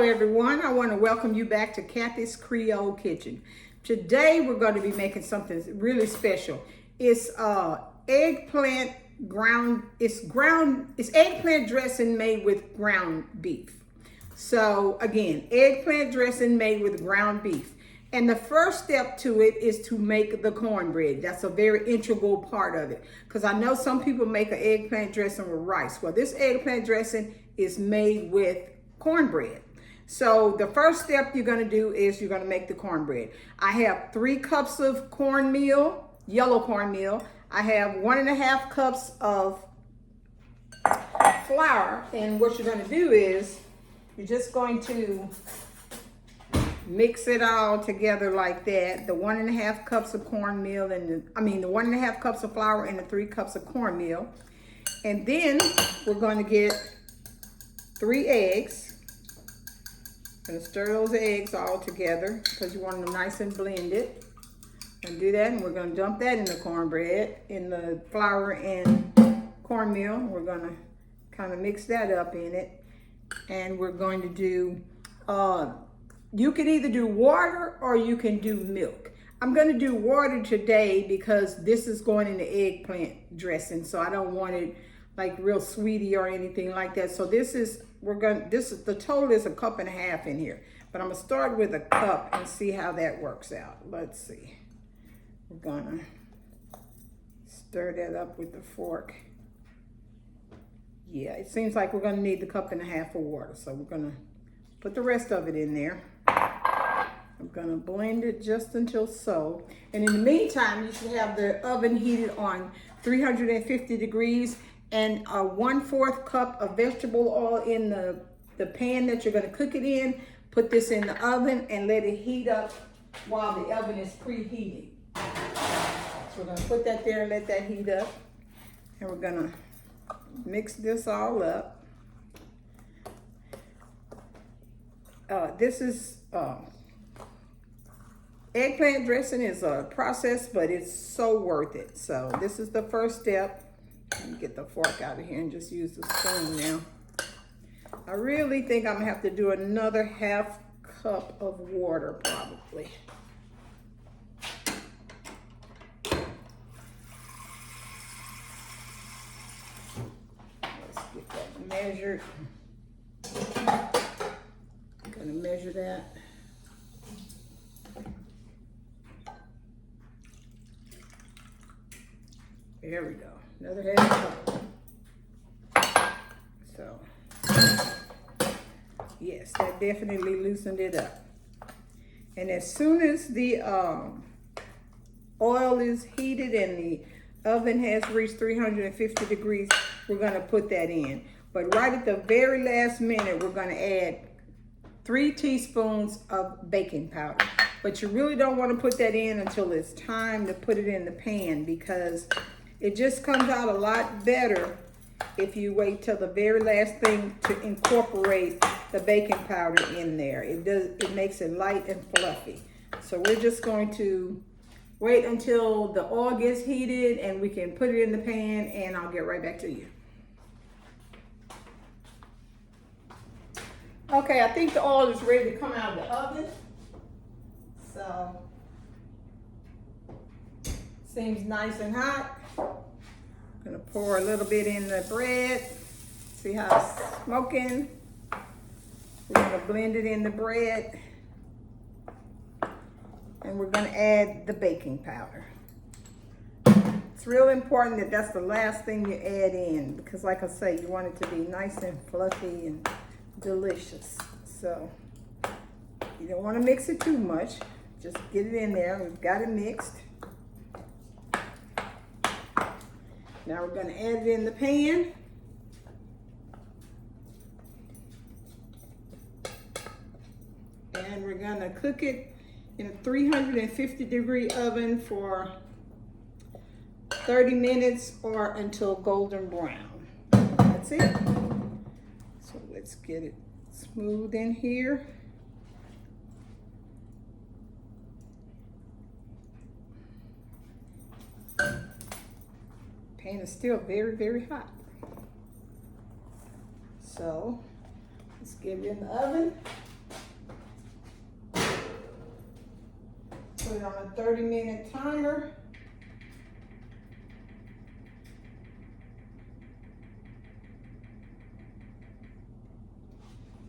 everyone. I want to welcome you back to Kathy's Creole Kitchen. Today we're going to be making something really special. It's eggplant it's eggplant dressing made with ground beef. So again, eggplant dressing made with ground beef. And the first step to it is to make the cornbread. That's a very integral part of it. Because I know some people make an eggplant dressing with rice. Well, this eggplant dressing is made with cornbread. So the first step you're going to do is you're going to make the cornbread. I have 3 cups of cornmeal, yellow cornmeal. I have 1.5 cups of flour. And what you're going to do is you're just going to mix it all together like that. The 1.5 cups of cornmeal and the 1.5 cups of flour and the 3 cups of cornmeal. And then we're going to get 3 eggs. Gonna stir those eggs all together because you want them nice and blended. And do that, and we're gonna dump that in the cornbread, in the flour and cornmeal. We're gonna kind of mix that up in it. And we're going to do, you can either do water or you can do milk. I'm gonna do water today because this is going in the eggplant dressing, so I don't want it like real sweetie or anything like that. So this is, the total is 1.5 cups in here, but I'm gonna start with 1 cup and see how that works out. Let's see. We're gonna stir that up with the fork. Yeah, it seems like we're gonna need the 1.5 cups of water, so we're gonna put the rest of it in there. I'm gonna blend it just until so. And in the meantime, you should have the oven heated on 350 degrees and a 1/4 cup of vegetable oil in the pan that you're gonna cook it in. Put this in the oven and let it heat up while the oven is preheating. So we're gonna put that there and let that heat up. And we're gonna mix this all up. This is, eggplant dressing is a process, but it's so worth it. So this is the first step. Let me get the fork out of here and just use the spoon now. I really think I'm gonna have to do another 1/2 cup of water probably. Let's get that measured. I'm gonna measure that. There we go. Another 1/2 cup. So, yes, that definitely loosened it up. And as soon as the oil is heated and the oven has reached 350 degrees, we're gonna put that in. But right at the very last minute, we're gonna add 3 teaspoons of baking powder. But you really don't wanna put that in until it's time to put it in the pan, because it just comes out a lot better if you wait till the very last thing to incorporate the baking powder in there. It makes it light and fluffy. So we're just going to wait until the oil gets heated and we can put it in the pan, and I'll get right back to you. Okay, I think the oil is ready to come out of the oven. So, seems nice and hot. I'm gonna pour a little bit in the bread. See how it's smoking? We're gonna blend it in the bread. And we're gonna add the baking powder. It's real important that that's the last thing you add in, because like I say, you want it to be nice and fluffy and delicious. So you don't wanna mix it too much. Just get it in there. We've got it mixed. Now we're going to add it in the pan. And we're going to cook it in a 350 degree oven for 30 minutes or until golden brown. That's it. So let's get it smooth in here. Pan is still very, very hot. So let's get it in the oven. put it on a 30-minute timer.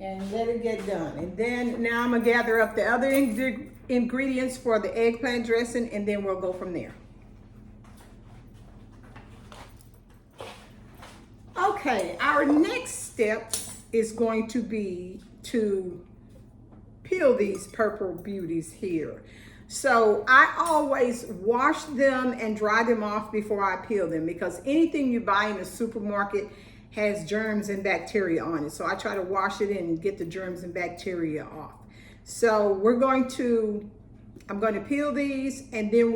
And let it get done. And then now I'm gonna gather up the other ingredients for the eggplant dressing, and then we'll go from there. Okay, our next step is going to be to peel these purple beauties here. So I always wash them and dry them off before I peel them, because anything you buy in the supermarket has germs and bacteria on it. So I try to wash it and get the germs and bacteria off. So I'm going to peel these, and then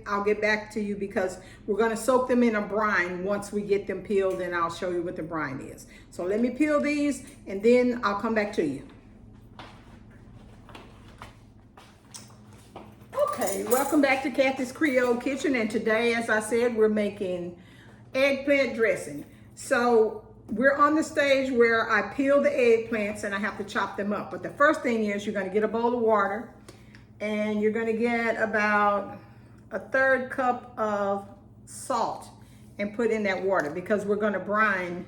I'll get back to you, because we're going to soak them in a brine once we get them peeled, and I'll show you what the brine is. So let me peel these, and then I'll come back to you. Okay, welcome back to Kathy's Creole Kitchen, and today, as I said, we're making eggplant dressing. So we're on the stage where I peel the eggplants and I have to chop them up. But the first thing is, you're going to get a bowl of water, and you're going to get about a 1/3 cup of salt and put in that water, because we're going to brine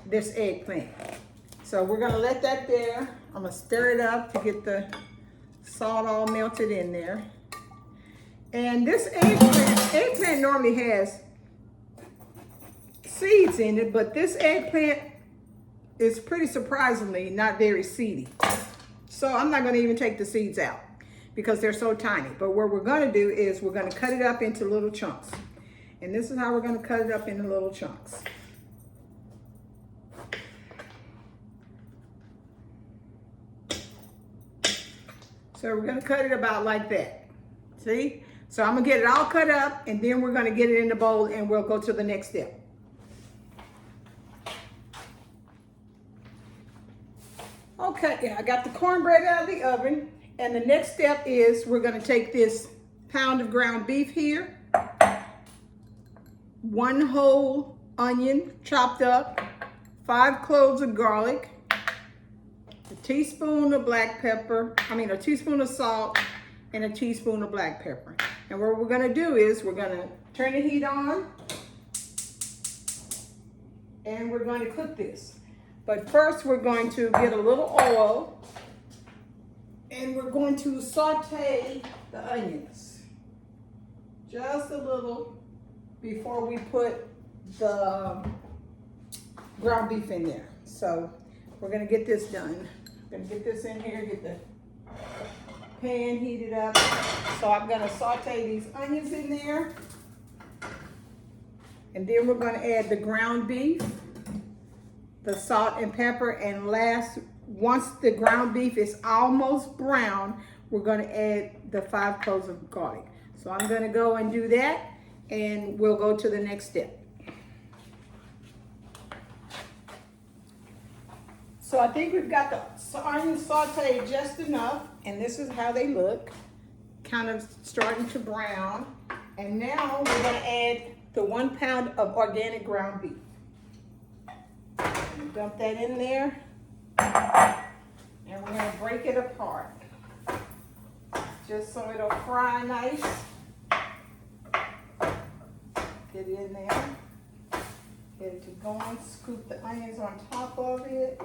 this eggplant. So we're going to let that there. I'm going to stir it up to get the salt all melted in there. And this eggplant normally has seeds in it, but this eggplant is pretty surprisingly not very seedy. So I'm not going to even take the seeds out, because they're so tiny. But what we're going to do is we're going to cut it up into little chunks. And this is how we're going to cut it up into little chunks. So we're going to cut it about like that. See? So I'm going to get it all cut up, and then we're going to get it in the bowl, and we'll go to the next step. Okay, I got the cornbread out of the oven, and the next step is we're going to take this pound of ground beef here, 1 whole onion chopped up, 5 cloves of garlic, a teaspoon of a teaspoon of salt, and a teaspoon of black pepper. And what we're going to do is we're going to turn the heat on, and we're going to cook this. But first, we're going to get a little oil, and we're going to saute the onions just a little before we put the ground beef in there. So we're going to get this done. I'm going to get this in here, get the pan heated up. So I'm going to saute these onions in there, and then we're going to add the ground beef, the salt and pepper, and once the ground beef is almost brown, we're going to add the 5 cloves of garlic. So I'm going to go and do that, and we'll go to the next step. So I think we've got the onions sauteed just enough, and this is how they look, kind of starting to brown. And now we're going to add the 1 pound of organic ground beef. Dump that in there, and we're going to break it apart just so it'll fry nice. Get it in there, get it to going, scoop the onions on top of it,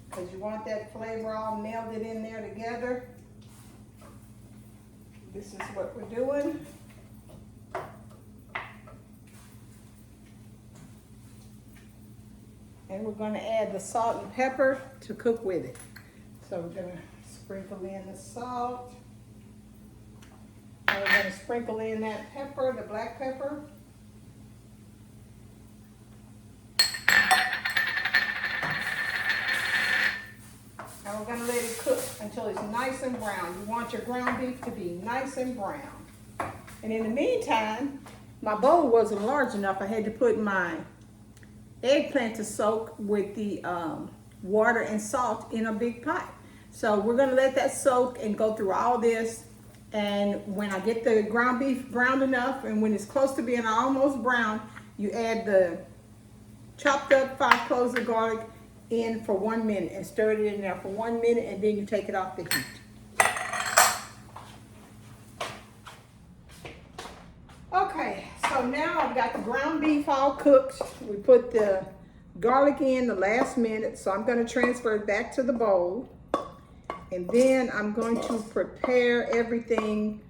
because you want that flavor all melded in there together. This is what we're doing. And we're going to add the salt and pepper to cook with it. So we're going to sprinkle in the salt. And we're going to sprinkle in that pepper, the black pepper. And we're going to let it cook until it's nice and brown. You want your ground beef to be nice and brown. And in the meantime, my bowl wasn't large enough. I had to put my eggplant to soak with the water and salt in a big pot. So we're going to let that soak and go through all this. And when I get the ground beef browned enough, and when it's close to being almost brown, you add the chopped up 5 cloves of garlic in for 1 minute and stir it in there for 1 minute, and then you take it off the heat. got the ground beef all cooked. We put the garlic in the last minute, so I'm going to transfer it back to the bowl. And then I'm going to prepare everything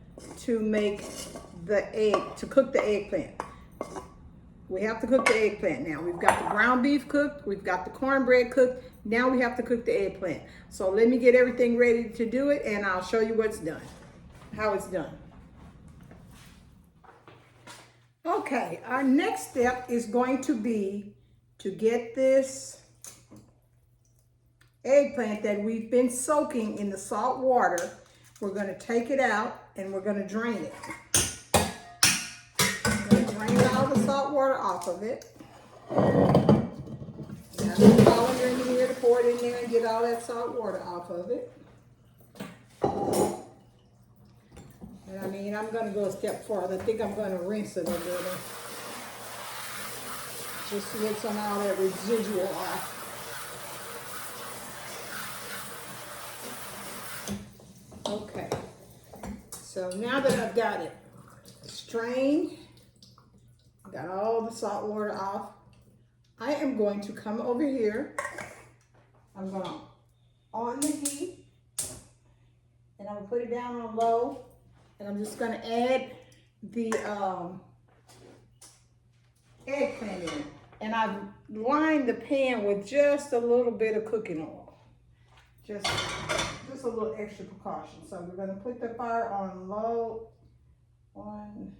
to make the egg, to cook the eggplant. We have to cook the eggplant now. We've got the ground beef cooked. We've got the cornbread cooked. Now we have to cook the eggplant. So let me get everything ready to do it, and I'll show you what's done, how it's done. Okay, our next step is going to be to get this eggplant that we've been soaking in the salt water. We're going to take it out and we're going to drain it. Drain all the salt water off of it. Got some colander in here to pour it in there and get all that salt water off of it. And I mean, I'm going to go a step further. I think I'm going to rinse it a little, just to get some of all that residual off. Okay, so now that I've got it strained, got all the salt water off, I am going to come over here. I'm going to on the heat, and I'm going to put it down on low, and I'm just going to add the eggplant in. And I've lined the pan with just a little bit of cooking oil. Just a little extra precaution. So we're going to put the fire on low, and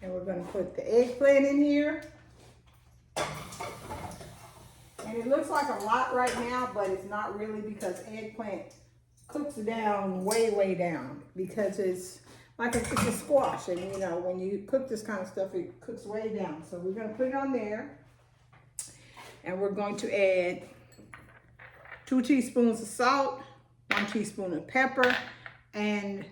we're going to put the eggplant in here. And it looks like a lot right now, but it's not really, because eggplant cooks down way down, because it's like it's a squash, and you know, when you cook this kind of stuff, it cooks way down. So we're going to put it on there, and we're going to add 2 teaspoons of salt, 1 teaspoon of pepper, and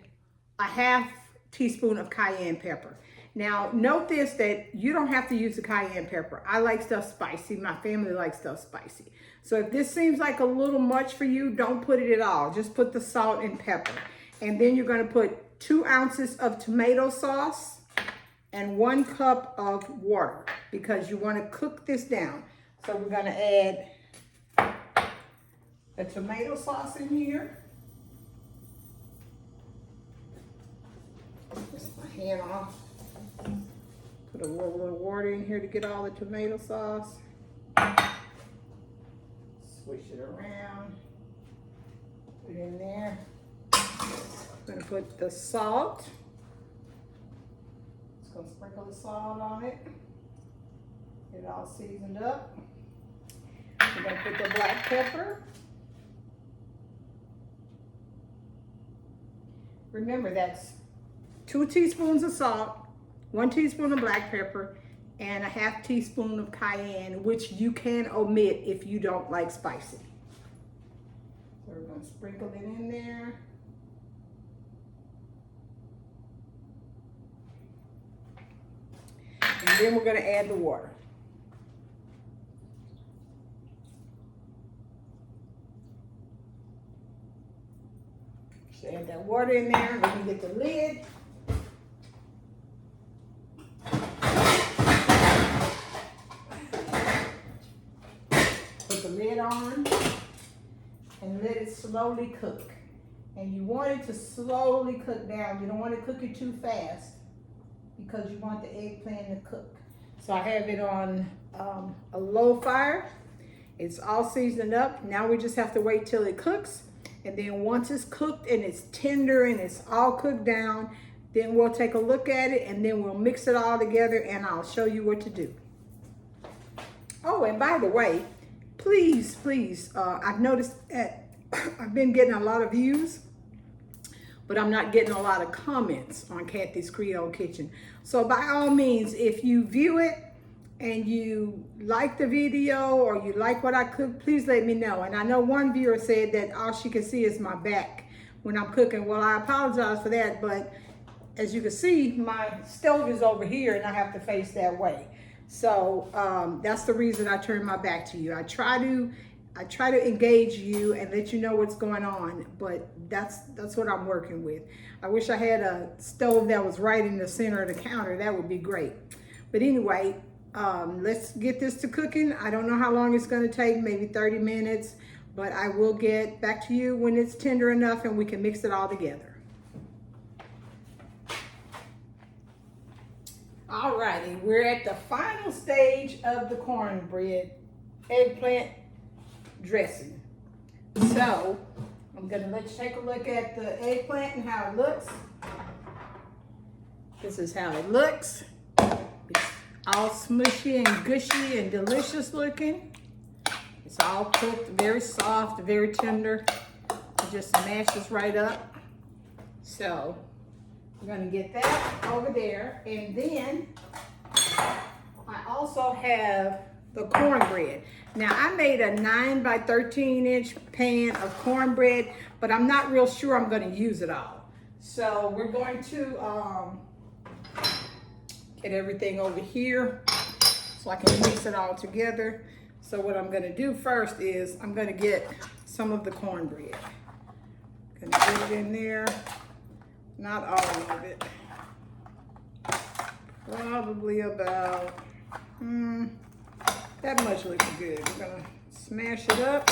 a half teaspoon of cayenne pepper. Now, note this, that you don't have to use the cayenne pepper. I like stuff spicy. My family likes stuff spicy. So if this seems like a little much for you, don't put it at all. Just put the salt and pepper. And then you're going to put 2 ounces of tomato sauce and 1 cup of water, because you want to cook this down. So we're going to add the tomato sauce in here. Just my hand off. Put a little water in here to get all the tomato sauce. Swish it around. Put it in there. I'm going to put the salt. Just going to sprinkle the salt on it. Get it all seasoned up. We're going to put the black pepper. Remember, that's 2 teaspoons of salt, 1 teaspoon of black pepper, and a half teaspoon of cayenne, which you can omit if you don't like spicy. So we're going to sprinkle it in there. And then we're going to add the water. Just add that water in there. We can get the lid. Put the lid on and let it slowly cook. And you want it to slowly cook down. You don't want to cook it too fast, because you want the eggplant to cook. So I have it on a low fire. It's all seasoned up. Now we just have to wait till it cooks. And then once it's cooked and it's tender and it's all cooked down, then we'll take a look at it, and then we'll mix it all together, and I'll show you what to do. Oh, and by the way, please, I've noticed that I've been getting a lot of views, but I'm not getting a lot of comments on Kathy's Creole Kitchen. So by all means, if you view it and you like the video, or you like what I cook, please let me know. And I know one viewer said that all she can see is my back when I'm cooking. Well, I apologize for that, but as you can see, my stove is over here and I have to face that way. So that's the reason I turn my back to you. I try to I try to engage you and let you know what's going on, but that's what I'm working with. I wish I had a stove that was right in the center of the counter. That would be great. But anyway, let's get this to cooking. I don't know how long it's going to take, maybe 30 minutes, but I will get back to you when it's tender enough and we can mix it all together. Alrighty, we're at the final stage of the cornbread eggplant dressing. So I'm gonna let you take a look at the eggplant and how it looks. This is how it looks. It's all smushy and gushy and delicious looking. It's all cooked, very soft, very tender. It just smashes right up. So we're gonna get that over there. And then I also have the cornbread. Now I made a 9 by 13 inch pan of cornbread, but I'm not real sure I'm gonna use it all. So we're going to get everything over here so I can mix it all together. So what I'm gonna do first is I'm gonna get some of the cornbread. Gonna put it in there, not all of it. Probably about, that much looks good. We're gonna smash it up.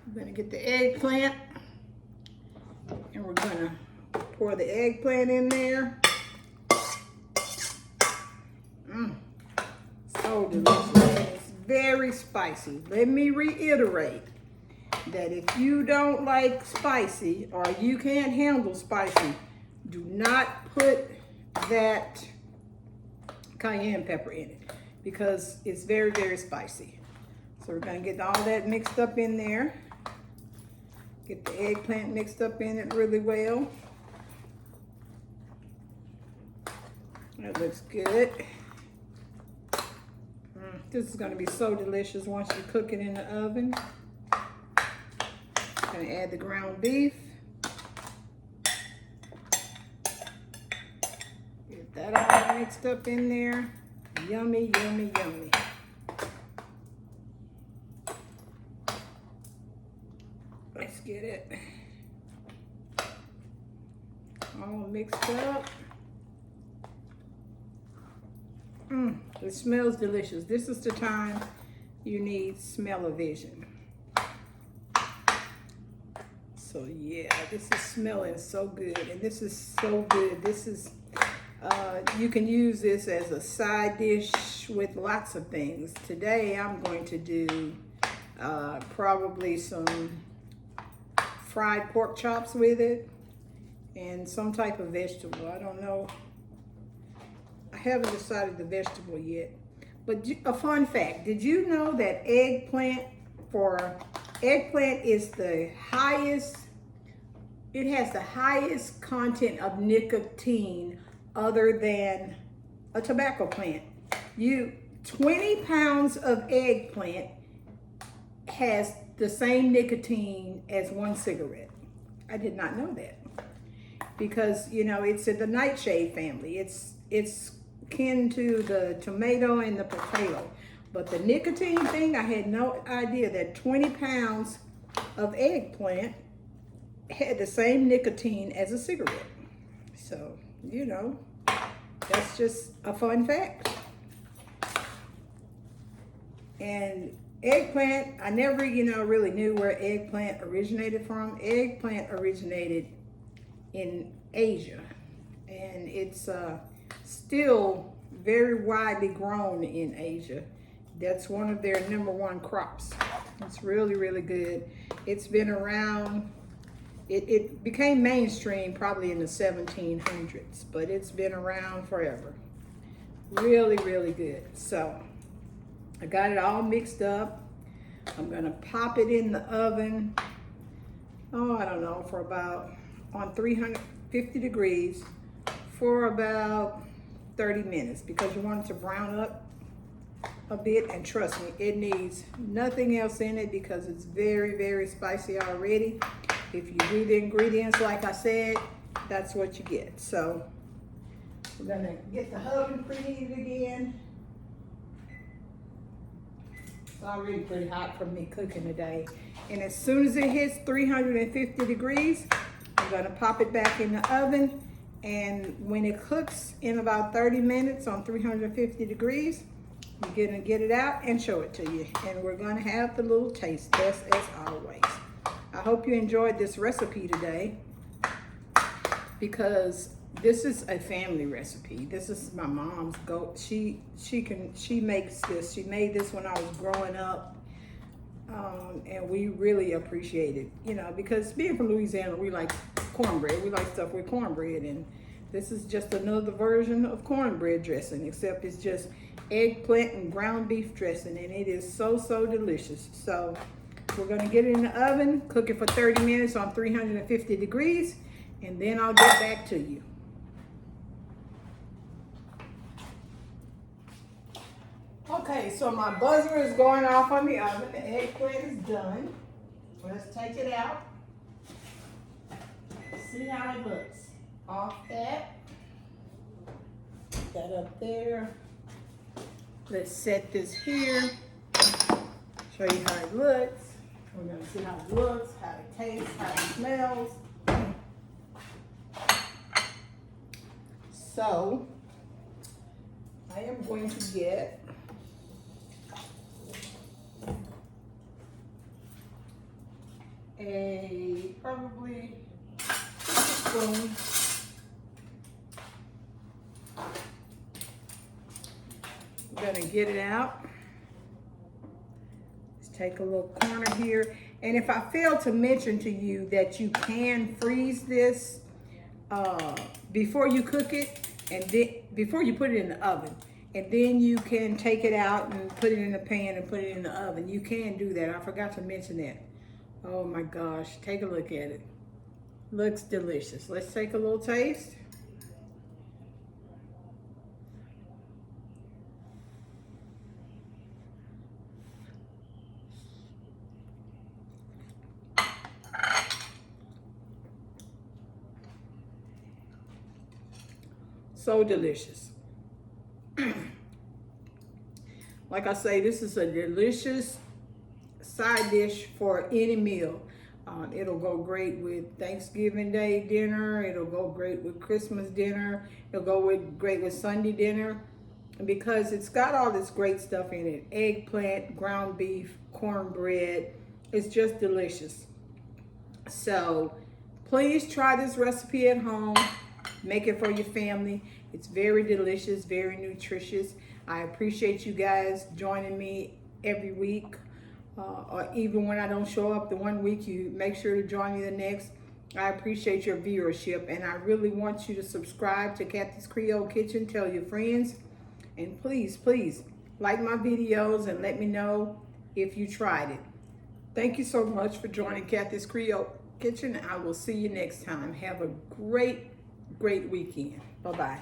We're gonna get the eggplant and we're gonna pour the eggplant in there. So delicious. It's very spicy. Let me reiterate that if you don't like spicy or you can't handle spicy, do not put that cayenne pepper in it because it's very, very spicy. So we're gonna get all that mixed up in there. Get the eggplant mixed up in it really well. That looks good. This is gonna be so delicious once you cook it in the oven. Gonna add the ground beef. Get that all mixed up in there. Yummy, yummy, yummy. Let's get it all mixed up. It smells delicious. This is the time you need smell-o-vision. So yeah, this is smelling so good, and this is so good. This is, you can use this as a side dish with lots of things. Today I'm going to do probably some fried pork chops with it and some type of vegetable. I don't know. I haven't decided the vegetable yet. But a fun fact, did you know that eggplant is the highest, it has the highest content of nicotine other than a tobacco plant. 20 pounds of eggplant has the same nicotine as one cigarette. I did not know that because, you know, it's in the nightshade family. It's kin to the tomato and the potato. But the nicotine thing, I had no idea that 20 pounds of eggplant had the same nicotine as a cigarette. So, you know, that's just a fun fact. And eggplant, I never, you know, really knew where eggplant originated from. Eggplant originated in Asia, and it's still very widely grown in Asia. That's one of their #1 crops. It's really, really good. It's been around, it became mainstream probably in the 1700s, but it's been around forever. Really, really good. So I got it all mixed up. I'm gonna pop it in the oven, I don't know, for about, on 350 degrees for about 30 minutes because you want it to brown up a bit, and trust me, it needs nothing else in it because it's very, very spicy already. If you do the ingredients like I said, that's what you get. So We're gonna get the oven preheated again. It's already pretty hot for me cooking today. And as soon as it hits 350 degrees, I'm gonna pop it back in the oven. And when it cooks in about 30 minutes on 350 degrees, you're gonna get it out and show it to you. And we're gonna have the little taste test as always. I hope you enjoyed this recipe today, because this is a family recipe. This is my mom's goat. She makes this. She made this when I was growing up. And we really appreciate it, you know, because being from Louisiana, we like cornbread. We like stuff with cornbread, and this is just another version of cornbread dressing, except it's just eggplant and ground beef dressing, and it is so delicious. So we're gonna get it in the oven, cook it for 30 minutes on 350 degrees, and then I'll get back to you. Okay, so my buzzer is going off on the oven. The eggplant is done. Let's take it out. See how it looks. Off that. Put that up there. Let's set this here. Show you how it looks. We're gonna see how it looks, how it tastes, how it smells. So, I am going to get probably a spoon. I'm gonna get it out. Let's take a little corner here. And if I failed to mention to you that you can freeze this before you cook it, and then before you put it in the oven, and then you can take it out and put it in the pan and put it in the oven. You can do that. I forgot to mention that. Oh my gosh, take a look at it. Looks delicious. Let's take a little taste. So delicious. Like I say, this is a delicious side dish for any meal. It'll go great with Thanksgiving Day dinner. It'll go great with Christmas dinner. It'll go great with Sunday dinner. And because it's got all this great stuff in it. Eggplant, ground beef, cornbread. It's just delicious. So please try this recipe at home. Make it for your family. It's very delicious, very nutritious. I appreciate you guys joining me every week. Or even when I don't show up the one week, you make sure to join me the next. I appreciate your viewership, and I really want you to subscribe to Kathy's Creole Kitchen. Tell your friends, and please like my videos and let me know if you tried it. Thank you so much for joining Kathy's Creole Kitchen. I will see you next time. Have a great weekend. Bye-bye.